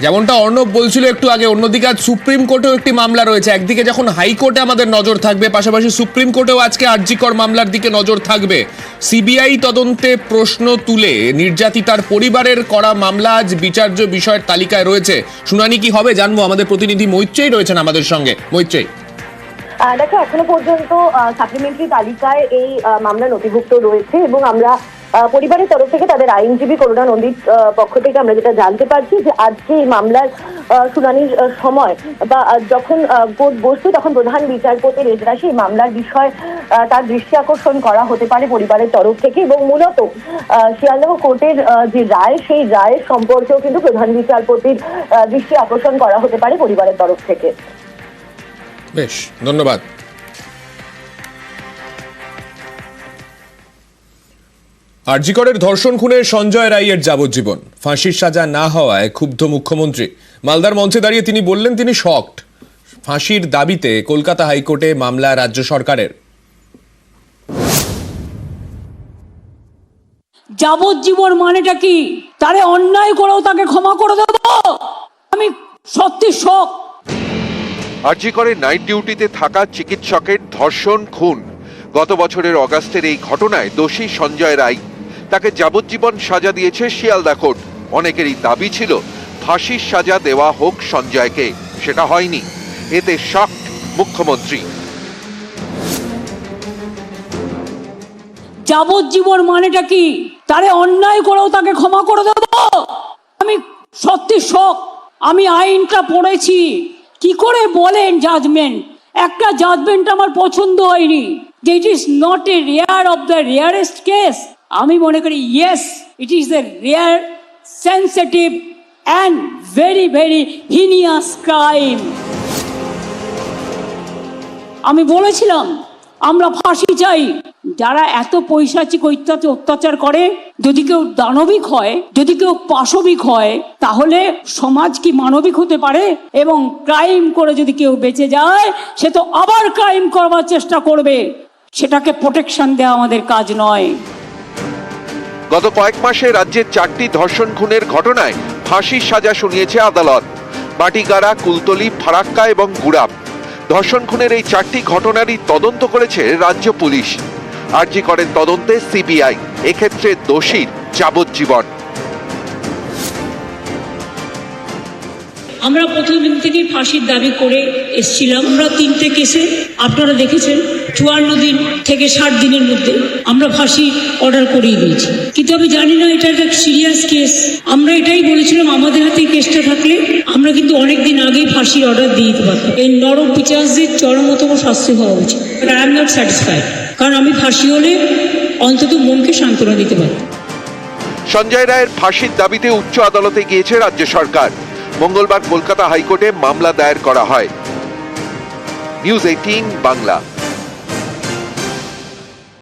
যেমনটা অর্ণব বলছিল একটু আগে, অন্যদিকে আজ সুপ্রিম কোর্টেও একটি মামলা রয়েছে। একদিকে যখন হাইকোর্টে আমাদের নজর থাকবে, পাশাপাশি সুপ্রিম কোর্টেও আজকে আরজিকর মামলার দিকে নজর থাকবে। সিবিআই তদন্তে প্রশ্ন তুলে নির্যাতিতার পরিবারের করা মামলা আজ বিচার্য বিষয়ের তালিকায় রয়েছে। শুনানি কি হবে জানবো, আমাদের প্রতিনিধি মৈত্রেয়ী রয়েছেন আমাদের সঙ্গে। মৈত্রেয়ী, দেখো, এখনো পর্যন্ত সাপ্লিমেন্টারি তালিকায় এই মামলা নথিভুক্ত রয়েছে এবং আমরা পরিবারের তরফ থেকে তাদের আইনজীবী করুণা নন্দীর পক্ষ থেকে আমরা যেটা জানতে পারছি যে আজকে এই মামলার শুনানির সময় বা যখন কোর্ট বসবে তখন প্রধান বিচারপতির এজলাসে এই মামলার বিষয় তার দৃষ্টি আকর্ষণ করা হতে পারে পরিবারের তরফ থেকে, এবং মূলত শিয়ালদহ কোর্টের যে রায় সেই রায়ের সম্পর্কেও কিন্তু প্রধান বিচারপতির দৃষ্টি আকর্ষণ করা হতে পারে পরিবারের তরফ থেকে। বেশ, ধন্যবাদ। আরজিকরের ধর্ষণ খুনে সঞ্জয় রায়ের যাবজ্জীবন, ফাঁসির সাজা না হওয়ায় ক্ষুব্ধ মুখ্যমন্ত্রী। মালদার মঞ্চে দাঁড়িয়ে তিনি বললেন তিনি শকড। ফাঁসির দাবিতে কলকাতা হাইকোর্টে মামলা রাজ্য সরকারের। যাবজ্জীবন মানেটা কি? তারে অন্যায় করেও তাকে ক্ষমা করে দেব? আমি সত্যি শক। আরজিকরে নাইট ডিউটিতে থাকা চিকিৎসকের ধর্ষণ খুন। গত বছরের অগাস্টের এই ঘটনায় দোষী সঞ্জয় রায়, তাকে যাবজ্জীবন সাজা দিয়েছে শিয়ালদা কোর্ট। অনেকেরই দাবি ছিল ফাঁসির সাজা দেওয়া হোক সঞ্জয়কে, সেটা হয়নি। এতে শকড মুখ্যমন্ত্রী। যাবজ্জীবন মানেটা কি? তারে অন্যায় করেও তাকে ক্ষমা করে দেব? আমি সত্যি শক। আমি আইনটা পড়েছি। কি করে বলেন জাজমেন্ট? একটা জাজমেন্ট আমার পছন্দ হয়নি। It is not a rare of the rarest case. আমি মনে করি yes, it is a rare, sensitive and very very heinous crime. আমি বলেছিলাম আমরা ফাঁসি চাই। যারা এত পৈশাচিক অত্যাচার করে, যদি কেউ দানবিক হয়, যদি কেউ পাশবিক হয়, তাহলে সমাজ কি মানবিক হতে পারে? এবং ক্রাইম করে যদি কেউ বেঁচে যায়, সে তো আবার ক্রাইম করবার চেষ্টা করবে। সেটাকে প্রোটেকশন দেওয়া আমাদের কাজ নয়। গত কয়েক মাসে রাজ্যের 4টি ধর্ষণ খুনের ঘটনায় ফাঁসির সাজা শুনিয়েছে আদালত। বাটিগাড়া, কুলতলি, ফারাক্কা এবং গুড়াপ। ধর্ষণ খুনের এই 4টি ঘটনারই তদন্ত করেছে রাজ্য পুলিশ। আরজিকরের তদন্তে সিবিআই, এক্ষেত্রে দোষীর যাবজ্জীবন। আমরা প্রথম দিন থেকে ফাঁসির দাবি করে এসেছিলাম। আমরা 3টে কেসে, আপনারা দেখেছেন, 54 দিন থেকে 60 দিনের মধ্যে আমরা ফাঁসি অর্ডার করিয়ে দিয়েছি। কিন্তু আমি জানি না এটা একটা সিরিয়াস কেস। আমরা এটাই বলেছিলাম আমাদের হাতে কেসটা থাকলে আমরা কিন্তু অনেক দিন আগেই ফাঁসির অর্ডার দিয়ে দিতে পারতাম। এই নরম পিচার্সদের চরমতম শাস্তি হওয়া উচিত। But I am not satisfied, কারণ আমি ফাঁসি হলে অন্তত মনকে সান্ত্বনা দিতে পারতাম। সঞ্জয় রায়ের ফাঁসির দাবিতে উচ্চ আদালতে গিয়েছে রাজ্য সরকার। মঙ্গলবার কলকাতা হাইকোর্টে মামলা দায়ের করা হয়। নিউজ 18 বাংলা।